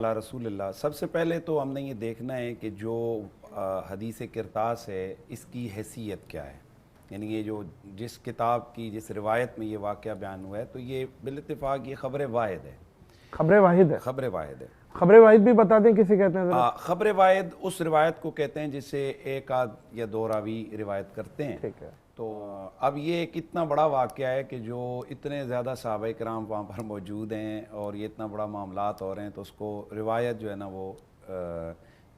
اللہ رسول اللہ، سب سے پہلے تو ہم نے یہ دیکھنا ہے کہ جو حدیث کرتاس ہے اس کی حیثیت کیا ہے. یعنی یہ جو جس کتاب کی جس روایت میں یہ واقعہ بیان ہوا ہے تو یہ بالاتفاق یہ خبر واحد ہے. خبر واحد ہے. خبر واحد ہے. خبر واحد بھی بتا دیں کسے کہتے ہیں ذرا. خبر واحد اس روایت کو کہتے ہیں جسے ایک آدھ یا دو راوی روایت کرتے ہیں. ٹھیک ہے. تو اب یہ ایک اتنا بڑا واقعہ ہے کہ جو اتنے زیادہ صحابہ کرام وہاں پر موجود ہیں اور یہ اتنا بڑا معاملات ہو رہے ہیں تو اس کو روایت جو ہے نا وہ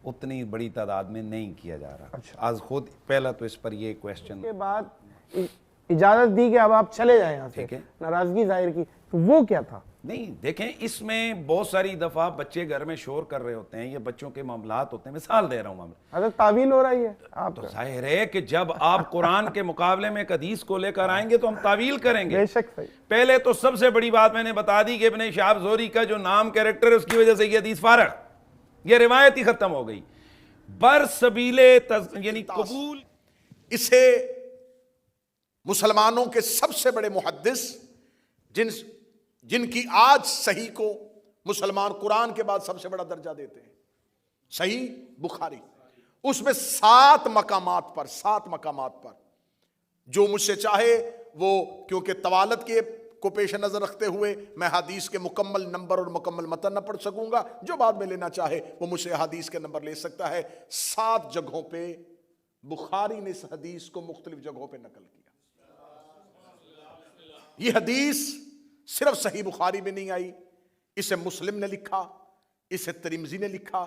اتنی بڑی تعداد میں نہیں کیا جا رہا. آج خود پہلا تو اس پر یہ کویسچن کے بعد اجازت دی کہ اب آپ چلے جائیں یہاں سے. ٹھیک ہے. ناراضگی ظاہر کی تو وہ کیا تھا؟ نہیں دیکھیں اس میں بہت ساری دفعہ بچے گھر میں شور کر رہے ہوتے ہیں، یہ بچوں کے معاملات ہوتے ہیں. مثال دے رہا ہوں میں. حضرت تعویل ہو رہی ہے آپ تو ظاہر ہے کہ جب آپ قرآن کے مقابلے میں ایک حدیث کو لے کر آئیں گے تو ہم تعویل کریں گے. بے شک صحیح. پہلے تو سب سے بڑی بات میں نے بتا دی کہ ابن شہاب زہری کا جو نام کیریکٹر ہے اس کی وجہ سے یہ حدیث فارغ، یہ روایت ہی ختم ہو گئی. برسبیل یعنی قبول اسے مسلمانوں کے سب سے بڑے محدث جن کی آج صحیح کو مسلمان قرآن کے بعد سب سے بڑا درجہ دیتے ہیں، صحیح بخاری، اس میں 7 مقامات پر جو مجھ سے چاہے وہ، کیونکہ طوالت کو پیش نظر رکھتے ہوئے میں حدیث کے مکمل نمبر اور مکمل متن نہ پڑھ سکوں گا، جو بعد میں لینا چاہے وہ مجھ سے حدیث کے نمبر لے سکتا ہے. 7 جگہوں پہ بخاری نے اس حدیث کو مختلف جگہوں پہ نقل کیا. یہ حدیث صرف صحیح بخاری میں نہیں آئی، اسے مسلم نے لکھا، اسے ترمذی نے لکھا.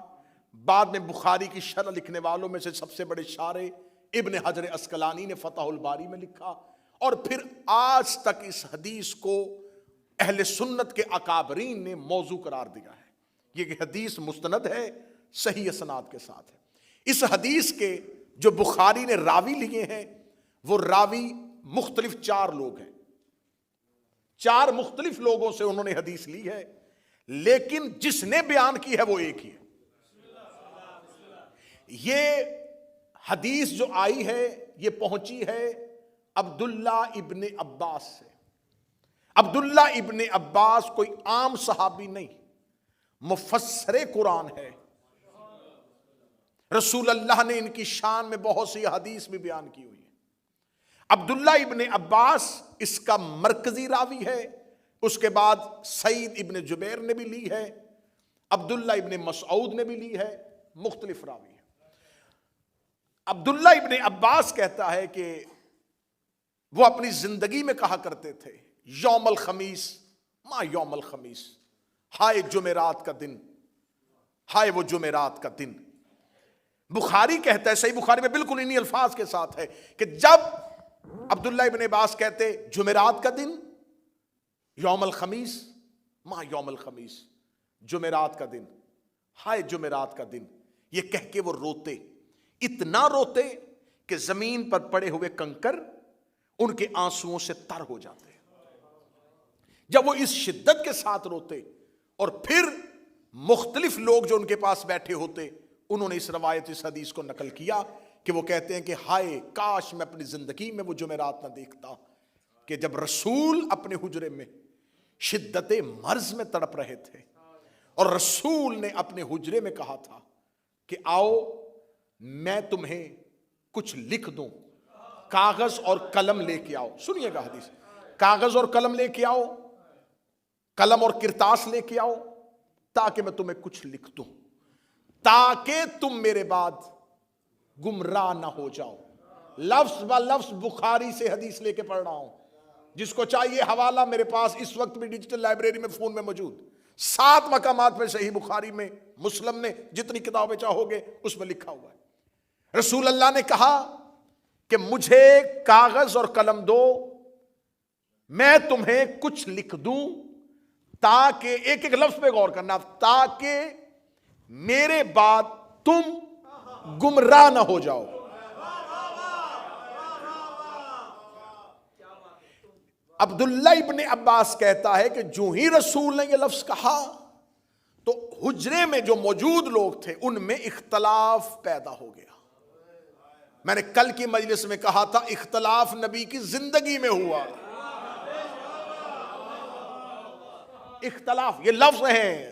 بعد میں بخاری کی شرح لکھنے والوں میں سے سب سے بڑے شارح ابن حجر عسقلانی نے فتح الباری میں لکھا. اور پھر آج تک اس حدیث کو اہل سنت کے اکابرین نے موضوع قرار دیا ہے. یہ حدیث مستند ہے، صحیح اسناد کے ساتھ ہے. اس حدیث کے جو بخاری نے راوی لیے ہیں وہ راوی مختلف 4 لوگ ہیں. 4 مختلف لوگوں سے انہوں نے حدیث لی ہے، لیکن جس نے بیان کی ہے وہ ایک ہی ہے. یہ حدیث جو آئی ہے یہ پہنچی ہے عبداللہ ابن عباس سے. عبداللہ ابن عباس کوئی عام صحابی نہیں، مفسر قرآن ہے. رسول اللہ نے ان کی شان میں بہت سی حدیث بھی بیان کی ہوئی ہے. عبداللہ ابن عباس اس کا مرکزی راوی ہے. اس کے بعد سعید ابن جبیر نے بھی لی ہے، عبداللہ ابن مسعود نے بھی لی ہے، مختلف راوی ہے. عبداللہ ابن عباس کہتا ہے کہ وہ اپنی زندگی میں کہا کرتے تھے یوم الخمیس ما یوم الخمیس، ہائے جمعرات کا دن، ہائے وہ جمعرات کا دن. بخاری کہتا ہے، صحیح بخاری میں بالکل انہی الفاظ کے ساتھ ہے کہ جب عبداللہ ابن عباس کہتے جمعرات کا دن، یوم الخمیس ما یوم الخمیس، جمعرات کا دن، ہائے جمعرات کا دن، یہ کہہ کے وہ روتے، اتنا روتے کہ زمین پر پڑے ہوئے کنکر ان کے آنسوؤں سے تر ہو جاتے. جب وہ اس شدت کے ساتھ روتے اور پھر مختلف لوگ جو ان کے پاس بیٹھے ہوتے انہوں نے اس روایت اس حدیث کو نقل کیا کہ وہ کہتے ہیں کہ ہائے کاش میں اپنی زندگی میں وہ جمعرات نہ دیکھتا کہ جب رسول اپنے حجرے میں شدت مرض میں تڑپ رہے تھے اور رسول نے اپنے حجرے میں کہا تھا کہ آؤ میں تمہیں کچھ لکھ دوں، کاغذ اور قلم لے کے آؤ. سنیے گا حدیث، کاغذ اور قلم لے کے آؤ، قلم اور کرتاس لے کے آؤ تاکہ میں تمہیں کچھ لکھ دوں، تاکہ تم میرے بعد گمراہ نہ ہو جاؤ. لفظ با لفظ بخاری سے حدیث لے کے پڑھ رہا ہوں. جس کو چاہیے حوالہ میرے پاس اس وقت بھی ڈیجیٹل لائبریری میں فون میں موجود. 7 مقامات میں صحیح بخاری میں، مسلم نے، جتنی کتابیں چاہو گے اس میں لکھا ہوا ہے. رسول اللہ نے کہا کہ مجھے کاغذ اور قلم دو، میں تمہیں کچھ لکھ دوں تاکہ، ایک ایک لفظ پہ غور کرنا، تاکہ میرے بعد تم گمراہ نہ ہو جاؤ. عبداللہ ابن عباس کہتا ہے کہ جو ہی رسول نے یہ لفظ کہا تو حجرے میں جو موجود لوگ تھے ان میں اختلاف پیدا ہو گیا. میں نے کل کی مجلس میں کہا تھا اختلاف نبی کی زندگی میں ہوا. اختلاف یہ لفظ ہیں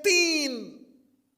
3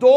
2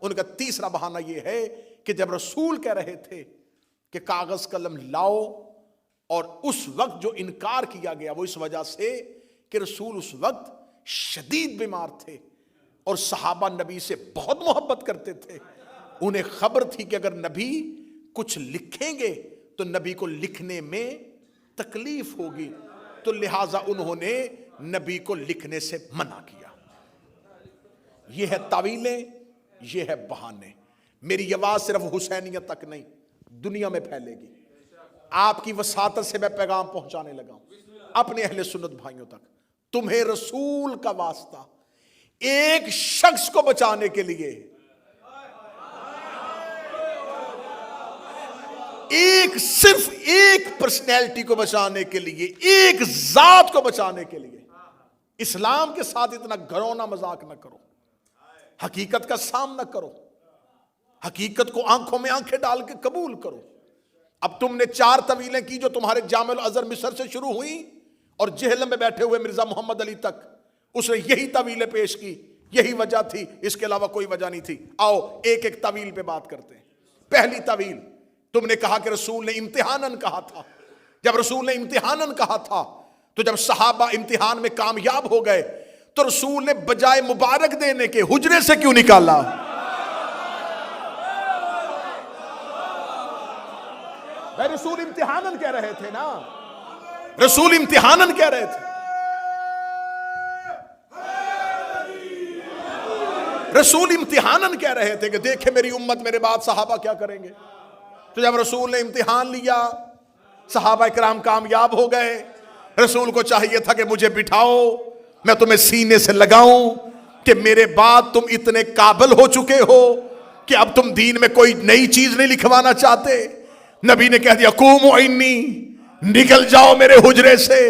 ان کا؟ تیسرا بہانہ یہ ہے کہ جب رسول کہہ رہے تھے کہ کاغذ قلم لاؤ، اور اس وقت جو انکار کیا گیا وہ اس وجہ سے کہ رسول اس وقت شدید بیمار تھے اور صحابہ نبی سے بہت محبت کرتے تھے. انہیں خبر تھی کہ اگر نبی کچھ لکھیں گے تو نبی کو لکھنے میں تکلیف ہوگی، تو لہٰذا انہوں نے نبی کو لکھنے سے منع کیا. یہ ہے تعویلیں، یہ ہے بہانے. میری یہ آواز صرف حسینیت تک نہیں، دنیا میں پھیلے گی. آپ کی وساطت سے میں پیغام پہنچانے لگا ہوں اپنے اہل سنت بھائیوں تک. تمہیں رسول کا واسطہ ایک شخص کو بچانے کے لیے، صرف ایک پرسنالٹی کو بچانے کے لیے، ایک ذات کو بچانے کے لیے، اسلام کے ساتھ اتنا گھرونا مذاق نہ کرو. حقیقت کا سامنا کرو، حقیقت کو آنکھوں میں آنکھیں ڈال کے قبول کرو. اب تم نے 4 طویلیں کی جو تمہارے جامع الازہر مصر سے شروع ہوئیں اور جہلم میں بیٹھے ہوئے مرزا محمد علی تک، اس نے یہی طویلیں پیش کی. یہی وجہ تھی، اس کے علاوہ کوئی وجہ نہیں تھی. آؤ ایک ایک طویل پہ بات کرتے ہیں. پہلی طویل، تم نے کہا کہ رسول نے امتحاناً کہا تھا. جب رسول نے امتحاناً کہا تھا تو جب صحابہ امتحان میں کامیاب ہو گئے تو رسول نے بجائے مبارک دینے کے حجرے سے کیوں نکالا؟ رسول امتحاناً کہہ رہے تھے نا، رسول امتحاناً کہہ رہے تھے. رسول امتحاناً کہہ رہے تھے کہ دیکھیں میری امت میرے بعد صحابہ کیا کریں گے. تو جب رسول نے امتحان لیا، صحابہ کرام کامیاب ہو گئے. رسول کو چاہیے تھا کہ مجھے بٹھاؤ، میں تمہیں سینے سے لگاؤں کہ میرے بعد تم اتنے قابل ہو چکے ہو کہ اب تم دین میں کوئی نئی چیز نہیں لکھوانا چاہتے. نبی نے کہہ دیا قوموا عنی، نکل جاؤ میرے حجرے سے.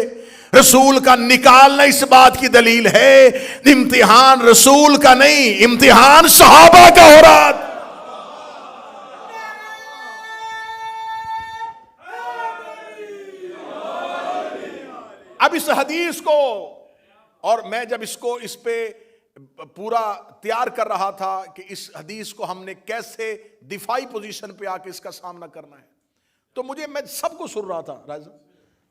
رسول کا نکالنا اس بات کی دلیل ہے امتحان رسول کا نہیں، امتحان صحابہ کا ہو رہا تھا. اب اس حدیث کو، اور میں جب اس پہ پورا تیار کر رہا تھا کہ اس حدیث کو ہم نے کیسے دفاعی پوزیشن پہ آ کے اس کا سامنا کرنا ہے، تو میں سب کو سن رہا تھا رائزہ.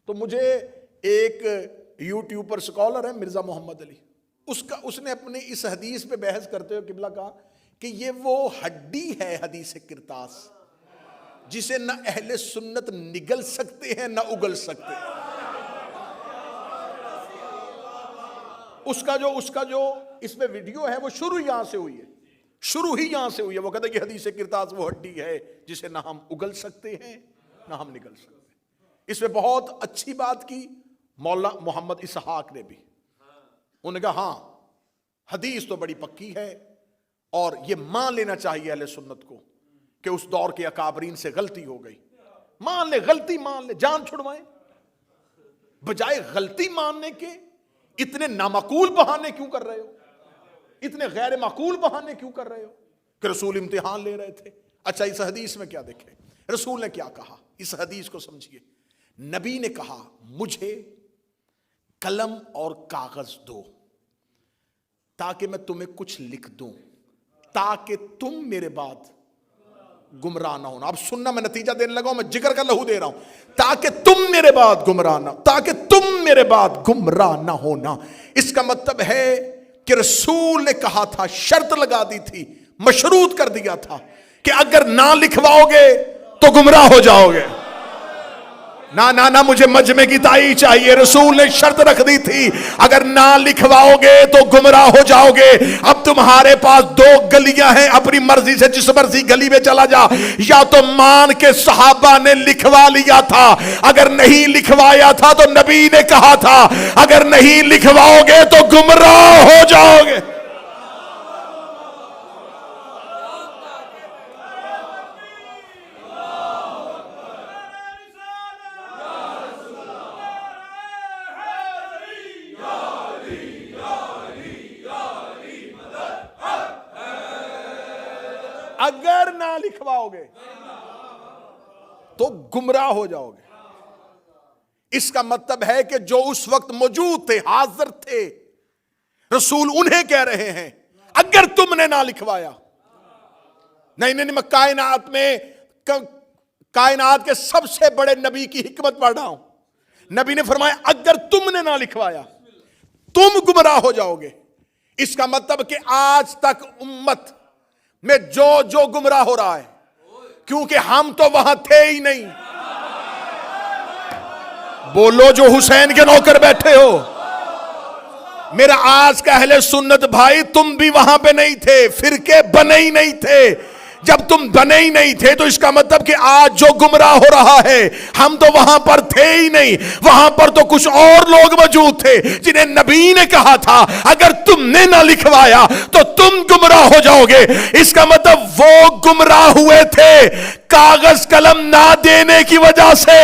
تو مجھے ایک یوٹیوب پر سکالر ہے مرزا محمد علی، اس نے اپنے اس حدیث پہ بحث کرتے ہوئے قبلہ کہا کہ یہ وہ ہڈی ہے حدیث کرتاس جسے نہ اہل سنت نگل سکتے ہیں نہ اگل سکتے ہیں. اس کا جو اس میں ویڈیو ہے وہ شروع یہاں سے ہوئی ہے، شروع ہی یہاں سے ہوئی ہے. وہ کہتا ہے کہ حدیث کرتاس وہ ہڈی ہے جسے نہ ہم اگل سکتے ہیں نہ ہم نگل سکتے ہیں. اس میں بہت اچھی بات کی مولانا محمد اسحاق نے بھی. انہوں نے کہا ہاں حدیث تو بڑی پکی ہے اور یہ مان لینا چاہیے اہل سنت کو کہ اس دور کے اکابرین سے غلطی ہو گئی. مان لے، غلطی مان لے، جان چھڑوائیں. بجائے غلطی ماننے کے اتنے نامعقول بہانے کیوں کر رہے ہو، اتنے غیر معقول بہانے کیوں کر رہے ہو کہ رسول امتحان لے رہے تھے. اچھا اس حدیث میں کیا دیکھیں، رسول نے کیا کہا، اس حدیث کو سمجھیے. نبی نے کہا مجھے قلم اور کاغذ دو تاکہ میں تمہیں کچھ لکھ دوں تاکہ تم میرے بعد گمراہ نہ ہونا. اب سننا، میں نتیجہ دینے لگا ہوں، میں جگر کا لہو دے رہا ہوں. تاکہ تم میرے بعد گمراہ نہ، تاکہ تم میرے بعد گمراہ نہ ہونا. اس کا مطلب ہے کہ رسول نے کہا تھا، شرط لگا دی تھی، مشروط کر دیا تھا کہ اگر نہ لکھواؤ گے تو گمراہ ہو جاؤ گے. نہ مجھے مجمع کی تائید چاہیے. رسول نے شرط رکھ دی تھی اگر نہ لکھواؤ گے تو گمراہ ہو جاؤ گے. اب تمہارے پاس 2 گلیاں ہیں، اپنی مرضی سے جس مرضی گلی میں چلا جا. یا تو مان کے صحابہ نے لکھوا لیا تھا، اگر نہیں لکھوایا تھا تو نبی نے کہا تھا اگر نہیں لکھواؤ گے تو گمراہ ہو جاؤ گے. اگر نہ لکھواؤ گے تو گمراہ ہو جاؤ گے. اس کا مطلب ہے کہ جو اس وقت موجود تھے، حاضر تھے، رسول انہیں کہہ رہے ہیں اگر تم نے نہ لکھوایا. نہیں میں کائنات کے سب سے بڑے نبی کی حکمت پڑھ رہا ہوں. نبی نے فرمایا اگر تم نے نہ لکھوایا تم گمراہ ہو جاؤ گے. اس کا مطلب کہ آج تک امت میں جو گمراہ ہو رہا ہے, کیونکہ ہم تو وہاں تھے ہی نہیں. بولو جو حسین کے نوکر بیٹھے ہو, میرا آج کا اہل سنت بھائی, تم بھی وہاں پہ نہیں تھے, فرقے بنے ہی نہیں تھے. جب تم بنے ہی نہیں تھے تو اس کا مطلب کہ آج جو گمراہ ہو رہا ہے ہم تو وہاں پر تھے ہی نہیں. وہاں پر تو کچھ اور لوگ موجود تھے جنہیں نبی نے کہا تھا اگر تم نے نہ لکھوایا تو تم گمراہ ہو جاؤ گے. اس کا مطلب وہ گمراہ ہوئے تھے کاغذ قلم نہ دینے کی وجہ سے.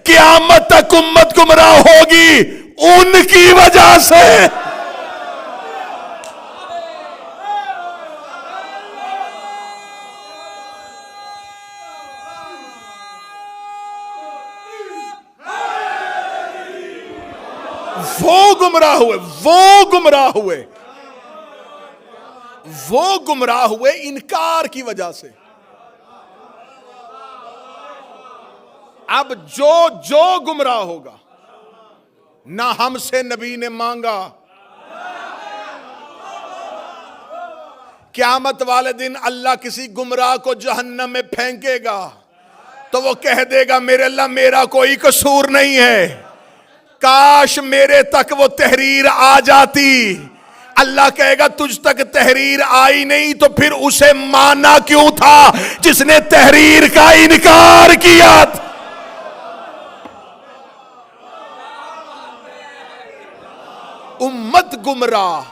قیامت تک امت گمراہ ہوگی ان کی وجہ سے. وہ گمراہ ہوئے انکار کی وجہ سے. اب جو گمراہ ہوگا, نہ ہم سے نبی نے مانگا, قیامت والے دن اللہ کسی گمراہ کو جہنم میں پھینکے گا تو وہ کہہ دے گا میرے اللہ میرا کوئی قصور نہیں ہے, کاش میرے تک وہ تحریر آ جاتی. اللہ کہے گا تجھ تک تحریر آئی نہیں تو پھر اسے مانا کیوں تھا جس نے تحریر کا انکار کیا تھا. امت گمراہ,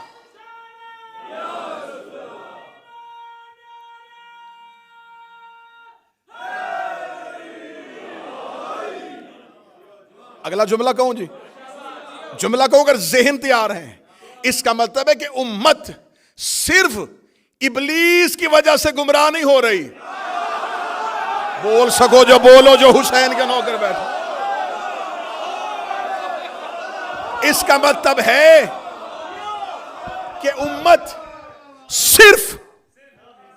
اگلا جملہ کہوں جی, جملہ کہوں اگر ذہن تیار ہے. اس کا مطلب ہے کہ امت صرف ابلیس کی وجہ سے گمراہ نہیں ہو رہی. بول سکو جو بولو جو حسین کے نوکر بیٹھے. اس کا مطلب ہے کہ امت صرف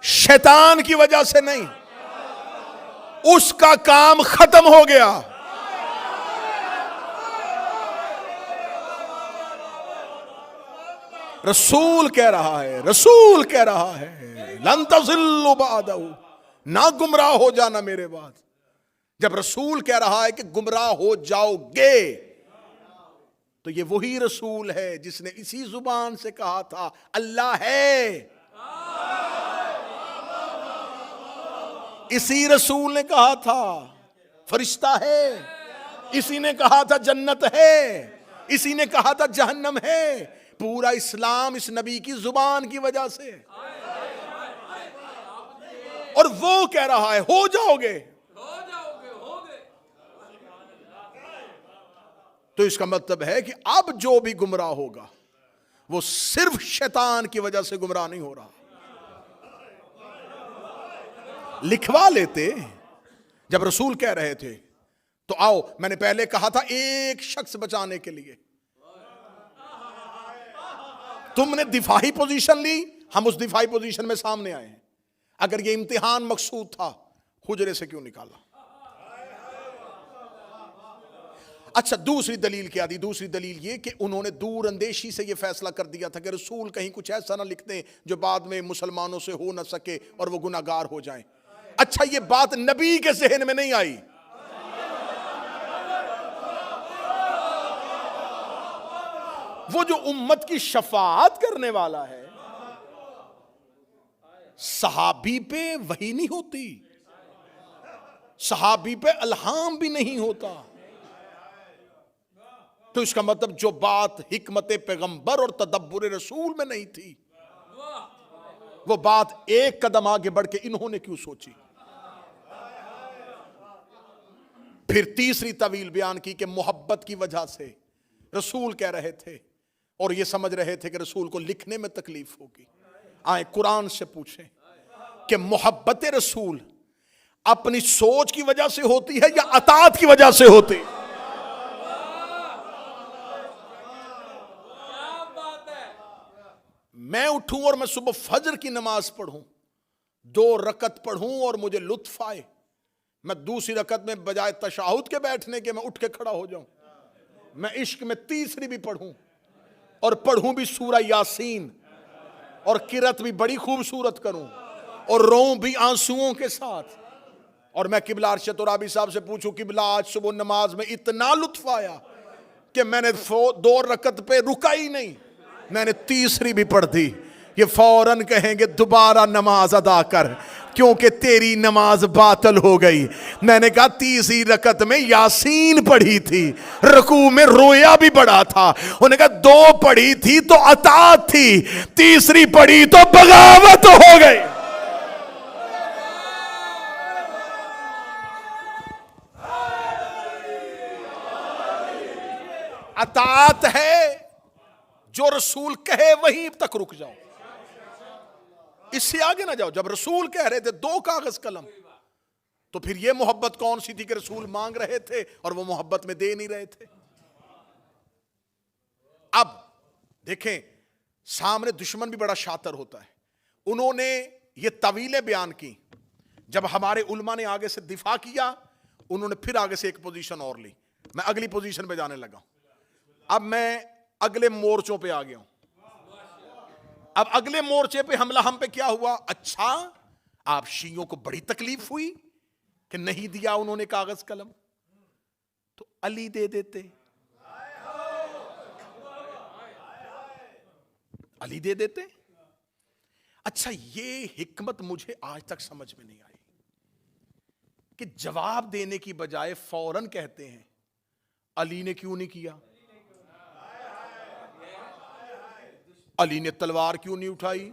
شیطان کی وجہ سے نہیں, اس کا کام ختم ہو گیا. رسول کہہ رہا ہے لن تضلوا بعدہ, نہ گمراہ ہو جانا میرے بعد. جب رسول کہہ رہا ہے کہ گمراہ ہو جاؤ گے تو یہ وہی رسول ہے جس نے اسی زبان سے کہا تھا اللہ ہے. اسی رسول نے کہا تھا فرشتہ ہے, اسی نے کہا تھا جنت ہے, اسی نے کہا تھا جہنم ہے. پورا اسلام اس نبی کی زبان کی وجہ سے, اور وہ کہہ رہا ہے ہو جاؤ گے. تو اس کا مطلب ہے کہ اب جو بھی گمراہ ہوگا وہ صرف شیطان کی وجہ سے گمراہ نہیں ہو رہا. لکھوا لیتے جب رسول کہہ رہے تھے تو آؤ, میں نے پہلے کہا تھا ایک شخص بچانے کے لیے تم نے دفاعی پوزیشن لی, ہم اس دفاعی پوزیشن میں سامنے آئے ہیں. اگر یہ امتحان مقصود تھا حجرے سے کیوں نکالا؟ اچھا دوسری دلیل کیا دی؟ دوسری دلیل یہ کہ انہوں نے دور اندیشی سے یہ فیصلہ کر دیا تھا کہ رسول کہیں کچھ ایسا نہ لکھ دیں جو بعد میں مسلمانوں سے ہو نہ سکے اور وہ گناہگار ہو جائیں. اچھا یہ بات نبی کے ذہن میں نہیں آئی, وہ جو امت کی شفاعت کرنے والا ہے صحابی پہ وحی نہیں ہوتی, صحابی پہ الہام بھی نہیں ہوتا. تو اس کا مطلب جو بات حکمت پیغمبر اور تدبر رسول میں نہیں تھی وہ بات ایک قدم آگے بڑھ کے انہوں نے کیوں سوچی؟ پھر تیسری طویل بیان کی کہ محبت کی وجہ سے رسول کہہ رہے تھے اور یہ سمجھ رہے تھے کہ رسول کو لکھنے میں تکلیف ہوگی. آئیں قرآن سے پوچھیں کہ محبت رسول اپنی سوچ کی وجہ سے ہوتی ہے یا اطاعت کی وجہ سے ہوتی؟ میں اٹھوں اور میں صبح فجر کی نماز پڑھوں, 2 رکعت پڑھوں اور مجھے لطف آئے, میں دوسری رکعت میں بجائے تشہد کے بیٹھنے کے میں اٹھ کے کھڑا ہو جاؤں, میں عشق میں تیسری بھی پڑھوں اور پڑھوں بھی سورہ یاسین اور قرات بھی بڑی خوبصورت کروں اور روؤں بھی آنسوؤں کے ساتھ, اور میں قبلہ ارشد ترابی صاحب سے پوچھوں قبلہ آج صبح نماز میں اتنا لطف آیا کہ میں نے 2 رکعت پہ رکا ہی نہیں, میں نے تیسری بھی پڑھ دی, یہ فوراً کہیں گے دوبارہ نماز ادا کر کیونکہ تیری نماز باطل ہو گئی. میں نے کہا تیسری رکعت میں یاسین پڑھی تھی, رکوع میں رویا بھی بڑا تھا, انہوں نے کہا 2 پڑھی تھی تو اطاعت تھی, تیسری پڑھی تو بغاوت ہو گئی. اطاعت ہے جو رسول کہے وہیں تک رک جاؤ, اس سے آگے نہ جاؤ. جب رسول کہہ رہے تھے 2 کاغذ قلم, تو پھر یہ محبت کون سی تھی کہ رسول مانگ رہے تھے اور وہ محبت میں دے نہیں رہے تھے. اب دیکھیں سامنے دشمن بھی بڑا شاطر ہوتا ہے, انہوں نے یہ طویلیں بیان کی, جب ہمارے علماء نے آگے سے دفاع کیا انہوں نے پھر آگے سے ایک پوزیشن اور لی. میں اگلی پوزیشن پہ جانے لگا, اب میں اگلے مورچوں پہ آ گیا ہوں. اب اگلے مورچے پہ حملہ ہم پہ کیا ہوا, اچھا آپ شیعوں کو بڑی تکلیف ہوئی کہ نہیں دیا انہوں نے کاغذ قلم, تو علی دے دیتے, علی دے دیتے. اچھا یہ حکمت مجھے آج تک سمجھ میں نہیں آئی کہ جواب دینے کی بجائے فوراً کہتے ہیں علی نے کیوں نہیں کیا, علی نے تلوار کیوں نہیں اٹھائی,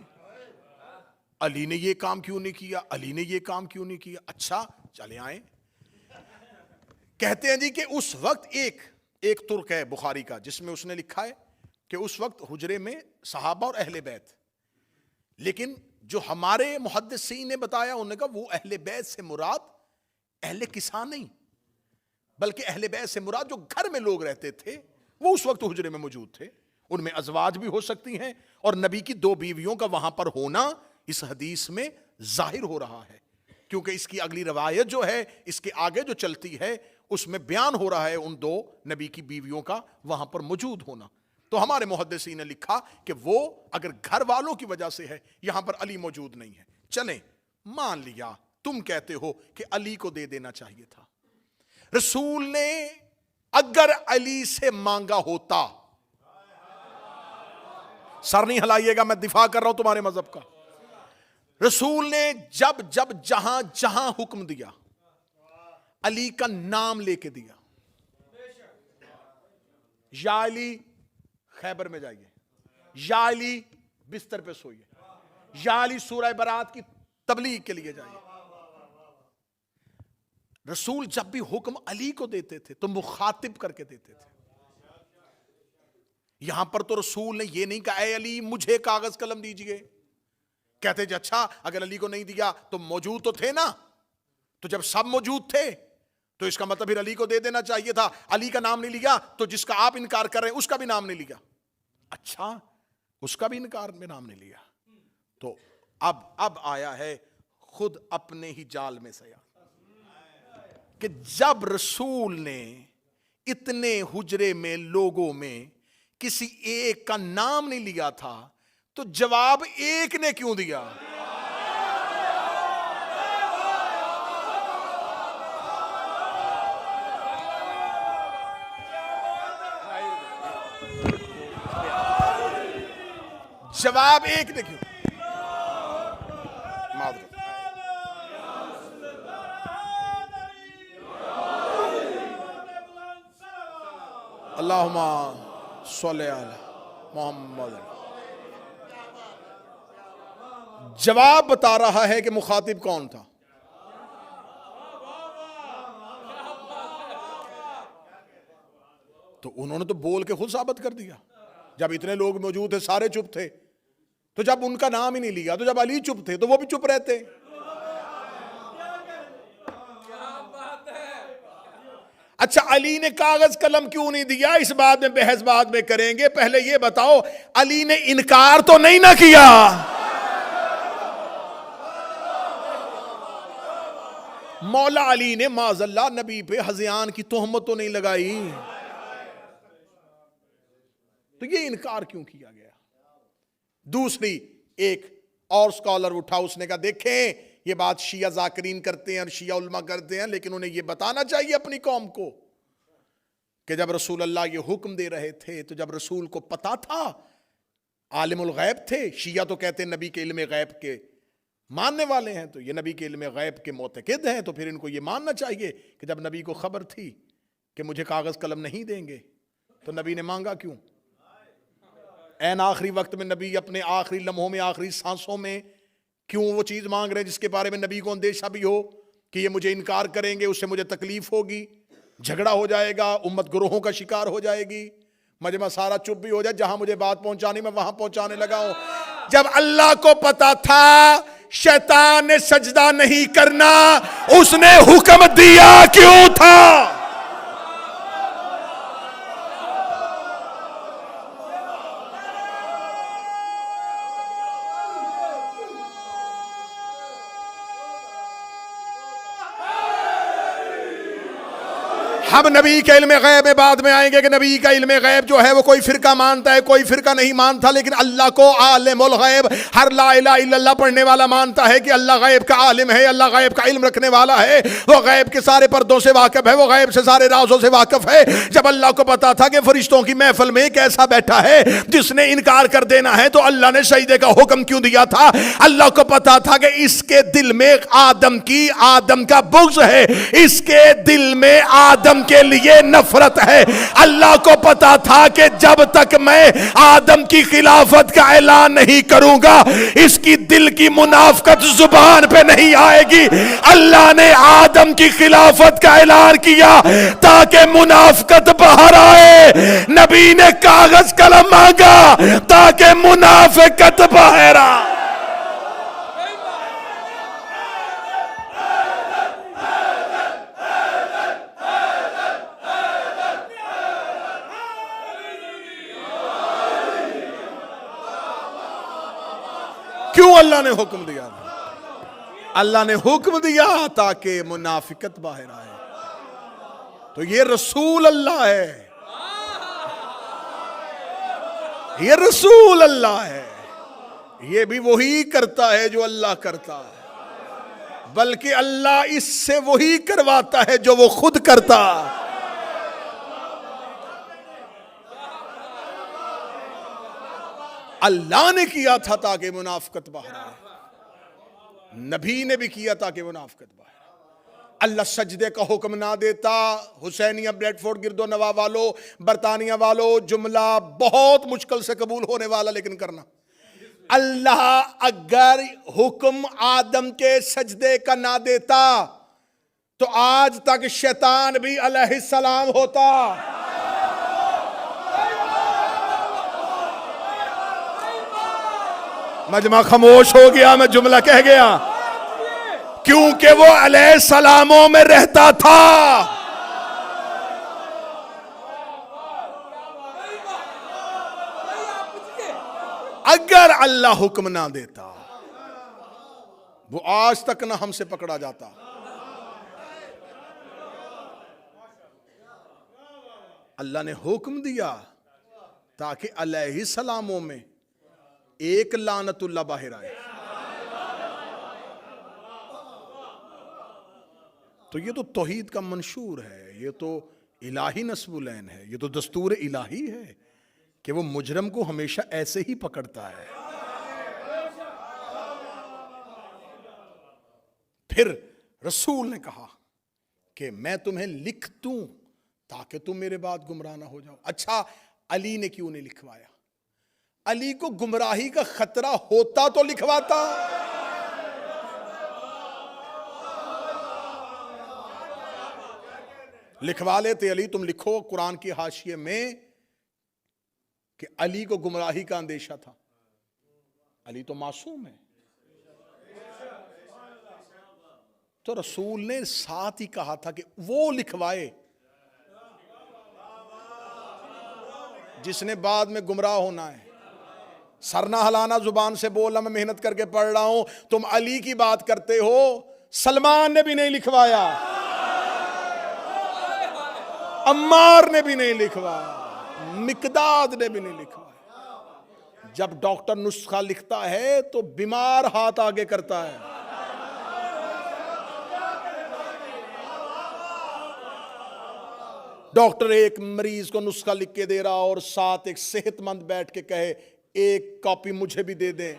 علی نے یہ کام کیوں نہیں کیا, علی نے یہ کام کیوں نہیں کیا. اچھا چلے آئیں, کہتے ہیں جی کہ اس وقت ایک ترک ہے بخاری کا جس میں اس نے لکھا ہے کہ اس وقت حجرے میں صحابہ اور اہل بیت, لیکن جو ہمارے محدثین نے بتایا انہوں نے کہا وہ اہل بیت سے مراد اہل کسان نہیں, بلکہ اہل بیت سے مراد جو گھر میں لوگ رہتے تھے وہ اس وقت حجرے میں موجود تھے, ان میں ازواج بھی ہو سکتی ہیں اور نبی کی 2 بیویوں کا وہاں پر ہونا اس حدیث میں ظاہر ہو رہا ہے, کیونکہ اس کی اگلی روایت جو ہے اس کے آگے جو چلتی ہے اس میں بیان ہو رہا ہے ان 2 نبی کی بیویوں کا وہاں پر موجود ہونا. تو ہمارے محدثین نے لکھا کہ وہ اگر گھر والوں کی وجہ سے ہے, یہاں پر علی موجود نہیں ہے. چلیں مان لیا تم کہتے ہو کہ علی کو دے دینا چاہیے تھا, رسول نے اگر علی سے مانگا ہوتا, سر نہیں ہلائیے گا میں دفاع کر رہا ہوں تمہارے مذہب کا, رسول نے جب جہاں جہاں حکم دیا علی کا نام لے کے دیا, یا علی خیبر میں جائیے, یا علی بستر پہ سوئیے, یا علی سورہ برات کی تبلیغ کے لیے جائیے. رسول جب بھی حکم علی کو دیتے تھے تو مخاطب کر کے دیتے تھے. یہاں پر تو رسول نے یہ نہیں کہا اے علی مجھے کاغذ قلم دیجئے, کہتے جی اچھا اگر علی کو نہیں دیا تو موجود تو تھے نا, تو جب سب موجود تھے تو اس کا مطلب پھر علی کو دے دینا چاہیے تھا. علی کا نام نہیں لیا تو جس کا آپ انکار کر رہے ہیں اس کا بھی نام نہیں لیا, اچھا اس کا بھی انکار میں نام نہیں لیا. تو اب آیا ہے خود اپنے ہی جال میں سیا کہ جب رسول نے اتنے حجرے میں لوگوں میں کسی ایک کا نام نہیں لیا تھا تو جواب ایک نے کیوں دیا؟ جواب ایک نے کیوں؟ معذرت. اللہم صلی علی محمد. جواب بتا رہا ہے کہ مخاطب کون تھا. تو انہوں نے تو بول کے خود ثابت کر دیا. جب اتنے لوگ موجود تھے سارے چپ تھے, تو جب ان کا نام ہی نہیں لیا, تو جب علی چپ تھے تو وہ بھی چپ رہتے. اچھا علی نے کاغذ قلم کیوں نہیں دیا، اس بات میں بحث بعد میں کریں گے، پہلے یہ بتاؤ علی نے انکار تو نہیں نہ کیا؟ مولا علی نے معاذ اللہ نبی پہ ہذیان کی تہمت تو نہیں لگائی، تو یہ انکار کیوں کیا گیا؟ دوسری ایک اور سکالر اٹھا، اس نے کہا دیکھیں یہ بات شیعہ ذاکرین کرتے ہیں اور شیعہ علماء کرتے ہیں، لیکن انہیں یہ بتانا چاہیے اپنی قوم کو کہ جب رسول اللہ یہ حکم دے رہے تھے تو جب رسول کو پتا تھا، عالم الغیب تھے، شیعہ تو کہتے ہیں نبی کے علم غیب کے ماننے والے ہیں، تو یہ نبی کے علم غیب کے معتقد ہیں، تو پھر ان کو یہ ماننا چاہیے کہ جب نبی کو خبر تھی کہ مجھے کاغذ قلم نہیں دیں گے تو نبی نے مانگا کیوں؟ این آخری وقت میں نبی اپنے آخری لمحوں میں، آخری سانسوں میں کیوں وہ چیز مانگ رہے ہیں جس کے بارے میں نبی کو اندیشہ بھی ہو کہ یہ مجھے انکار کریں گے، اس سے مجھے تکلیف ہوگی، جھگڑا ہو جائے گا، امت گروہوں کا شکار ہو جائے گی، مجمع سارا چپ بھی ہو جائے، جہاں مجھے بات پہنچانی میں وہاں پہنچانے لگا ہوں۔ جب اللہ کو پتا تھا شیطان نے سجدہ نہیں کرنا، اس نے حکم دیا کیوں تھا؟ ہم نبی کے علم غیب میں بعد میں آئیں گے کہ نبی کا علم غیب جو ہے وہ کوئی فرقہ مانتا ہے، کوئی فرقہ نہیں مانتا، لیکن اللہ کو عالم الغیب، ہر لا الہ الا اللہ پڑھنے والا مانتا ہے کہ اللہ غیب کا عالم ہے، اللہ غیب کا علم رکھنے والا ہے، وہ غیب کے سارے پردوں سے واقف ہے، وہ غیب سے سارے رازوں سے واقف ہے۔ جب اللہ کو پتا تھا کہ فرشتوں کی محفل میں ایک ایسا بیٹھا ہے جس نے انکار کر دینا ہے، تو اللہ نے سجدے کا حکم کیوں دیا تھا؟ اللہ کو پتا تھا کہ اس کے دل میں آدم کا بغض ہے، اس کے دل میں آدم کے لیے نفرت ہے۔ اللہ کو پتا تھا کہ جب تک میں آدم کی خلافت کا اعلان نہیں کروں گا اس کی دل کی منافقت زبان پہ نہیں آئے گی۔ اللہ نے آدم کی خلافت کا اعلان کیا تاکہ منافقت باہر آئے، نبی نے کاغذ قلم مانگا تاکہ منافقت باہر آئے۔ کیوں اللہ نے حکم دیا؟ اللہ نے حکم دیا تاکہ منافقت باہر آئے۔ تو یہ رسول اللہ ہے، یہ رسول اللہ ہے، یہ بھی وہی کرتا ہے جو اللہ کرتا ہے، بلکہ اللہ اس سے وہی کرواتا ہے جو وہ خود کرتا۔ اللہ نے کیا تھا تاکہ منافقت باہر آئے، نبی نے بھی کیا تاکہ منافقت باہر آئے۔ اللہ سجدے کا حکم نہ دیتا، حسینیہ بریڈ فورڈ گرد و نواح والو، برطانیہ والو، جملہ بہت مشکل سے قبول ہونے والا لیکن کرنا۔ اللہ اگر حکم آدم کے سجدے کا نہ دیتا تو آج تک شیطان بھی علیہ السلام ہوتا۔ مجمع خاموش ہو گیا، میں جملہ کہہ گیا، کیونکہ وہ علیہ السلاموں میں رہتا تھا۔ اگر اللہ حکم نہ دیتا وہ آج تک نہ ہم سے پکڑا جاتا۔ اللہ نے حکم دیا تاکہ علیہ السلاموں میں ایک لعنت اللہ باہر آئے۔ تو یہ تو توحید کا منشور ہے، یہ تو الہی نصب العین ہے، یہ تو دستور الہی ہے کہ وہ مجرم کو ہمیشہ ایسے ہی پکڑتا ہے۔ پھر رسول نے کہا کہ میں تمہیں لکھ دوں تاکہ تم میرے بعد گمراہ نہ ہو جاؤ۔ اچھا علی نے کیوں نہیں لکھوایا؟ علی کو گمراہی کا خطرہ ہوتا تو لکھواتا۔ لکھوا لیتے، علی تم لکھو قرآن کی حاشیے میں کہ علی کو گمراہی کا اندیشہ تھا۔ علی تو معصوم ہے۔ تو رسول نے ساتھ ہی کہا تھا کہ وہ لکھوائے جس نے بعد میں گمراہ ہونا ہے. سرنا ہلانا, زبان سے بولنا, میں محنت کر کے پڑھ رہا ہوں. تم علی کی بات کرتے ہو, سلمان نے بھی نہیں لکھوایا, عمار نے بھی نہیں لکھوایا, مقداد نے بھی نہیں لکھوایا. جب ڈاکٹر نسخہ لکھتا ہے تو بیمار ہاتھ آگے کرتا ہے. ڈاکٹر ایک مریض کو نسخہ لکھ کے دے رہا اور ساتھ ایک صحت مند بیٹھ کے کہے ایک کاپی مجھے بھی دے دیں,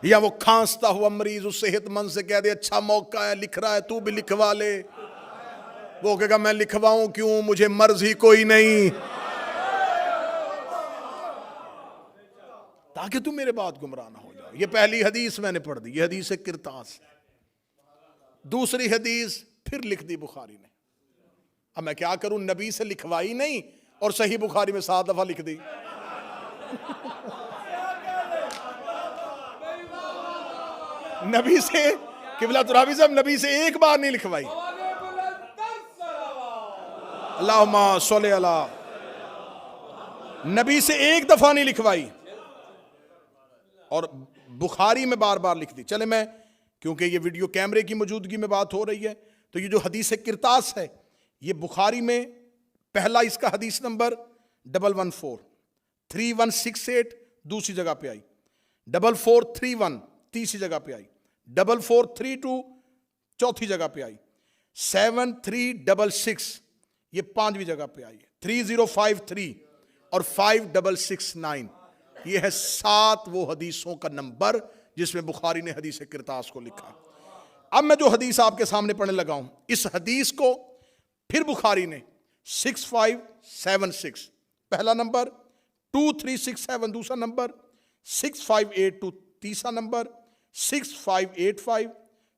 یا وہ کھانستا ہوا مریض اس صحت مند سے کہہ دے اچھا موقع ہے, لکھ رہا ہے تو بھی لکھوا لے. وہ کہے گا میں لکھواؤں کیوں, مجھے مرض ہی کوئی نہیں, تاکہ تم میرے بعد گمراہ نہ ہو جاؤ. یہ پہلی حدیث میں نے پڑھ دی, یہ حدیث کرتاس. دوسری حدیث پھر لکھ دی بخاری نے. اب میں کیا کروں, نبی سے لکھوائی نہیں اور صحیح بخاری میں 7 دفعہ لکھ دی. نبی سے, قبلہ ترابی صاحب, نبی سے ایک بار نہیں لکھوائی. اللہم صلی اللہ, نبی سے ایک دفعہ نہیں لکھوائی اور بخاری میں بار بار لکھ دی. چلے میں, کیونکہ یہ ویڈیو کیمرے کی موجودگی میں بات ہو رہی ہے, تو یہ جو حدیث کرتاس ہے یہ بخاری میں پہلا اس کا حدیث نمبر 114 3168 دوسری جگہ پہ آئی, 4431 تیسری جگہ پہ آئی, 4432 چوتھی جگہ پہ آئی, 7366 یہ 5ویں جگہ پہ آئی ہے, 3053 اور 5669 یہ ہے 7 وہ حدیثوں کا نمبر جس میں بخاری نے حدیث کرتاس کو لکھا. اب میں جو حدیث آپ کے سامنے پڑھنے لگا ہوں, اس حدیث کو پھر بخاری نے 6576 پہلا نمبر, 2367 دوسرا نمبر, 6582 تیسرا نمبر, 6585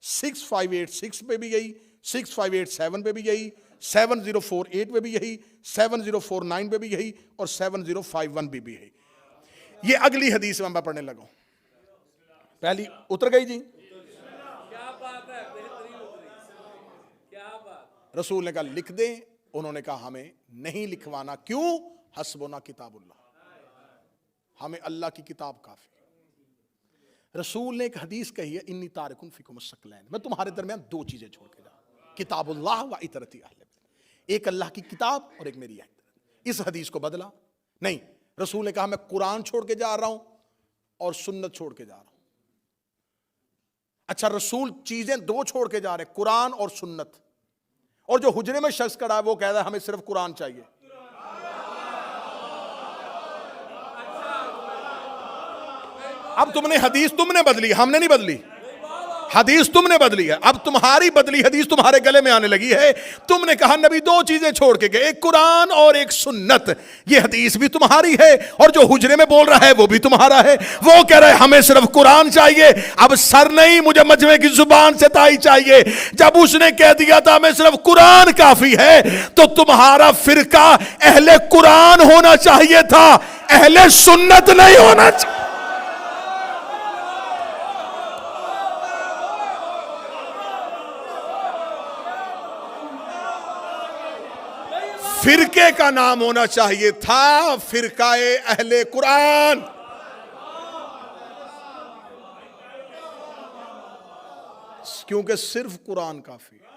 6586 پہ بھی یہی, 6587 پہ بھی یہی, 7048 پہ بھی یہی, 7049 پہ بھی یہی اور 7051 پہ بھی یہی. یہ اگلی حدیث میں پڑھنے لگا ہوں. پہلی اتر گئی جی, رسول نے کہا لکھ دیں, انہوں نے کہا ہمیں نہیں لکھوانا. کیوں؟ حسبنا کتاب اللہ, ہمیں اللہ کی کتاب کافی. رسول نے ایک حدیث کہی ہے انی تارکن فیکم الثقلین, میں تمہارے درمیان 2 چیزیں چھوڑ کے جاؤں, کتاب اللہ و اطرتی اہل بیت, ایک اللہ کی کتاب اور ایک میری اطاعت. اس حدیث کو بدلا نہیں, رسول نے کہا میں قرآن چھوڑ کے جا رہا ہوں اور سنت چھوڑ کے جا رہا ہوں. اچھا, رسول چیزیں 2 چھوڑ کے جا رہے, قرآن اور سنت, اور جو حجرے میں شخص کھڑا ہے وہ کہہ رہا ہے ہمیں صرف قرآن چاہیے. اب تم نے حدیث تم نے بدلی, ہم نے نہیں بدلی. حدیث تم نے بدلی ہے, اب تمہاری بدلی حدیث تمہارے گلے میں آنے لگی ہے. تم نے کہا نبی 2 چیزیں چھوڑ کے گئے, ایک قرآن اور ایک سنت. یہ حدیث بھی تمہاری ہے اور جو حجرے میں بول رہا ہے وہ بھی تمہارا ہے. وہ کہہ رہے ہمیں صرف قرآن چاہیے. اب سر نہیں, مجھے مجمع کی زبان سے تائی چاہیے. جب اس نے کہہ دیا تھا ہمیں صرف قرآن کافی ہے, تو تمہارا فرقہ اہل قرآن ہونا چاہیے تھا, اہل سنت نہیں ہونا چاہیے. فرقے کا نام ہونا چاہیے تھا فرقہ اہل قرآن. کیونکہ صرف قرآن کافی ہے,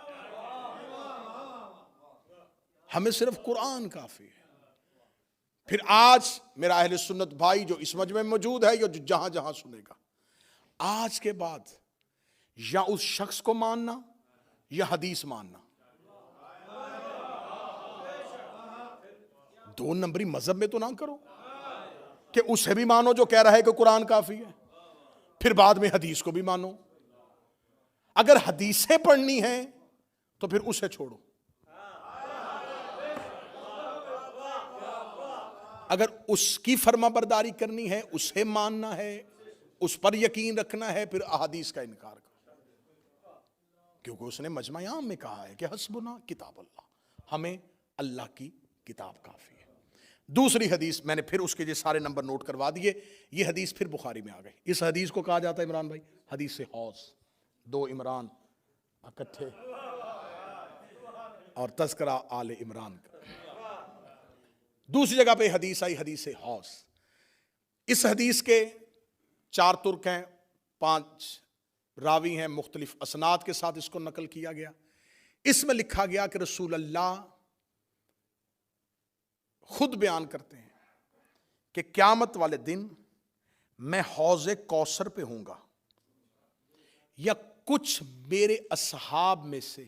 ہمیں صرف قرآن کافی ہے. پھر آج میرا اہل سنت بھائی جو اس مجمع میں موجود ہے یا جو جہاں جہاں سنے گا, آج کے بعد یا اس شخص کو ماننا یا حدیث ماننا. 2 نمبری مذہب میں تو نہ کرو کہ اسے بھی مانو جو کہہ رہا ہے کہ قرآن کافی ہے, پھر بعد میں حدیث کو بھی مانو. اگر حدیثیں پڑھنی ہیں تو پھر اسے چھوڑو. اگر اس کی فرما برداری کرنی ہے, اسے ماننا ہے, اس پر یقین رکھنا ہے, پھر احادیث کا انکار کرو. کیونکہ اس نے مجمع عام میں کہا ہے کہ حسبنا کتاب اللہ, ہمیں اللہ کی کتاب کافی ہے. دوسری حدیث میں نے پھر اس کے جو سارے نمبر نوٹ کروا دیے. یہ حدیث پھر بخاری میں آ گئی. اس حدیث کو کہا جاتا ہے عمران بھائی حدیث حوض. 2 عمران اکٹھے, اور تذکرہ آل عمران کا۔ دوسری جگہ پہ حدیث آئی، حدیث حوض۔ اس حدیث کے 4 ترک ہیں، 5 راوی ہیں، مختلف اسناد کے ساتھ اس کو نقل کیا گیا۔ اس میں لکھا گیا کہ رسول اللہ خود بیان کرتے ہیں کہ قیامت والے دن میں حوض کوثر پہ ہوں گا، یا کچھ میرے اصحاب میں سے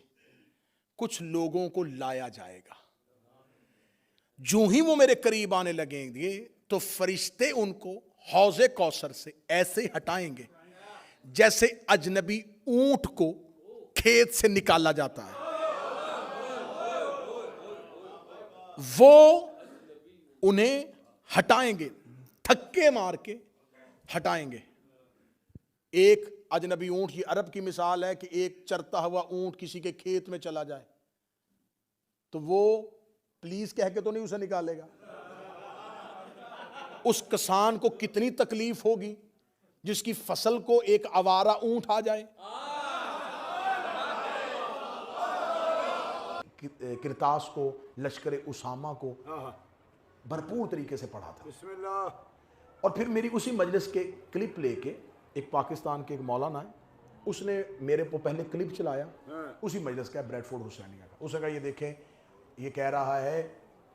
کچھ لوگوں کو لایا جائے گا، جو ہی وہ میرے قریب آنے لگیں گے تو فرشتے ان کو حوض کوثر سے ایسے ہٹائیں گے جیسے اجنبی اونٹ کو کھیت سے نکالا جاتا ہے۔ وہ انہیں ہٹائیں گے، دھکے مار کے ہٹائیں گے۔ ایک اجنبی اونٹ، یہ عرب کی مثال ہے کہ ایک چرتا ہوا اونٹ کسی کے کھیت میں چلا جائے تو وہ پلیز کہہ کے تو نہیں اسے نکالے گا۔ اس کسان کو کتنی تکلیف ہوگی جس کی فصل کو ایک آوارہ اونٹ آ جائے۔ کرتاس کو، لشکر اسامہ کو بھرپور طریقے سے پڑھا تھا۔ اور پھر میری اسی مجلس کے کلپ لے کے ایک پاکستان کے ایک مولانا ہے، اس نے میرے کو پہلے کلپ چلایا، اسی مجلس کا بریڈ فورڈ حسینیہ کا۔ اس نے کہا یہ دیکھیں، یہ کہہ رہا ہے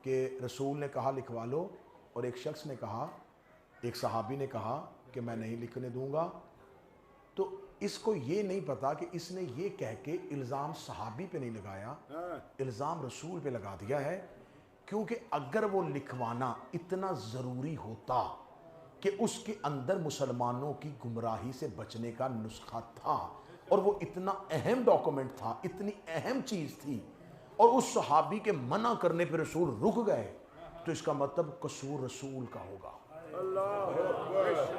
کہ رسول نے کہا لکھوا لو، اور ایک شخص نے کہا، ایک صحابی نے کہا کہ میں نہیں لکھنے دوں گا۔ تو اس کو یہ نہیں پتا کہ اس نے یہ کہہ کے الزام صحابی پہ نہیں لگایا، الزام رسول پہ لگا دیا ہے، کیونکہ اگر وہ لکھوانا اتنا ضروری ہوتا کہ اس کے اندر مسلمانوں کی گمراہی سے بچنے کا نسخہ تھا، اور وہ اتنا اہم ڈاکومنٹ تھا، اتنی اہم چیز تھی، اور اس صحابی کے منع کرنے پہ رسول رک گئے، تو اس کا مطلب قصور رسول کا ہوگا۔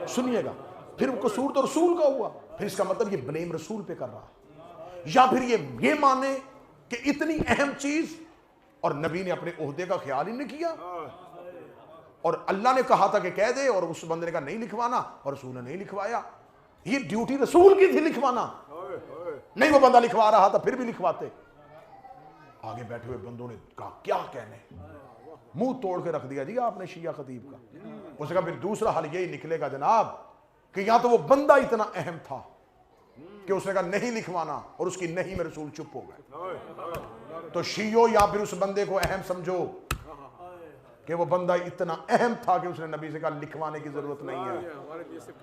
سنیے گا، پھر قصور تو رسول کا ہوا، پھر اس کا مطلب یہ بلیم رسول پہ کر رہا ہے، یا پھر یہ مانے کہ اتنی اہم چیز اور نبی نے اپنے عہدے کا خیال ہی نہیں کیا، اور اللہ نے کہا تھا کہ کہہ دے، اور اس بندے نے کہا نہیں لکھوانا، اور رسول نے نہیں لکھوایا۔ یہ ڈیوٹی رسول کی تھی لکھوانا، نہیں وہ بندہ لکھوا رہا تھا پھر بھی لکھواتے۔ آگے بیٹھے ہوئے بندوں نے کہا کیا کہنے، منہ توڑ کے رکھ دیا جی آپ نے شیعہ خطیب کا۔ اس نے کہا پھر دوسرا حل یہی نکلے گا جناب کہ یا تو وہ بندہ اتنا اہم تھا کہ اس نے کہا نہیں لکھوانا، اور اس کی نہیں میں رسول چپ ہو گئے، تو شیعو یا پھر اس بندے کو اہم سمجھو کہ وہ بندہ اتنا اہم تھا کہ اس نے نبی سے کہا لکھوانے کی ضرورت نہیں ہے،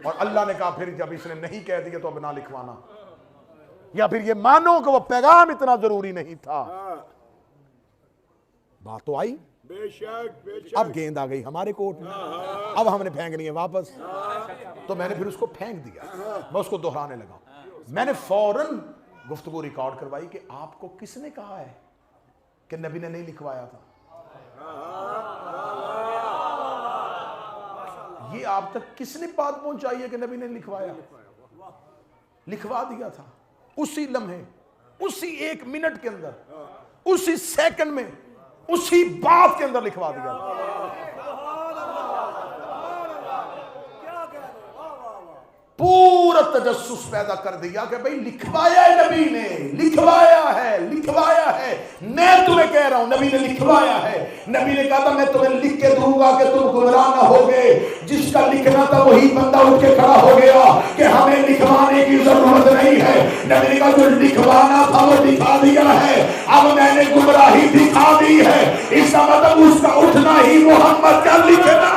اور اللہ نے کہا پھر جب اس نے نہیں کہہ دیا تو اب نہ لکھوانا، یا پھر یہ مانو کہ وہ پیغام اتنا ضروری نہیں تھا۔ بات تو آئی، اب گیند آ گئی ہمارے کورٹ میں، اب ہم نے پھینکنی ہے واپس، تو میں نے پھر اس کو پھینک دیا، میں اس کو دہرانے لگا۔ میں نے فوراً گفتگو ریکارڈ کروائی کہ آپ کو کس نے کہا ہے کہ نبی نے نہیں لکھوایا تھا؟ یہ آپ تک کس نے بات پہنچائی ہے کہ نبی نے لکھوایا؟ لکھوا دیا تھا اسی لمحے، اسی 1 منٹ کے اندر، اسی سیکنڈ میں، اسی بات کے اندر لکھوا دیا تھا۔ پورا تجسس پیدا کر دیا کہ بھئی لکھوایا ہے نبی نے، لکھوایا ہے، لکھوایا ہے، میں تمہیں کہہ رہا ہوں نبی نے لکھوایا ہے۔ نبی نے کہا تھا میں تمہیں لکھ کے دوں گا کہ تم گمراہ نہ ہوگے، جس کا لکھنا تھا وہی بندہ اٹھ کے کھڑا ہو گیا کہ ہمیں لکھوانے کی ضرورت نہیں ہے۔ نبی نے کہا جو لکھوانا تھا وہ دکھا دیا ہے، اب میں نے گمراہی دکھا دی ہے، اس کا مطلب اس کا اٹھنا ہی محمد کا لکھنا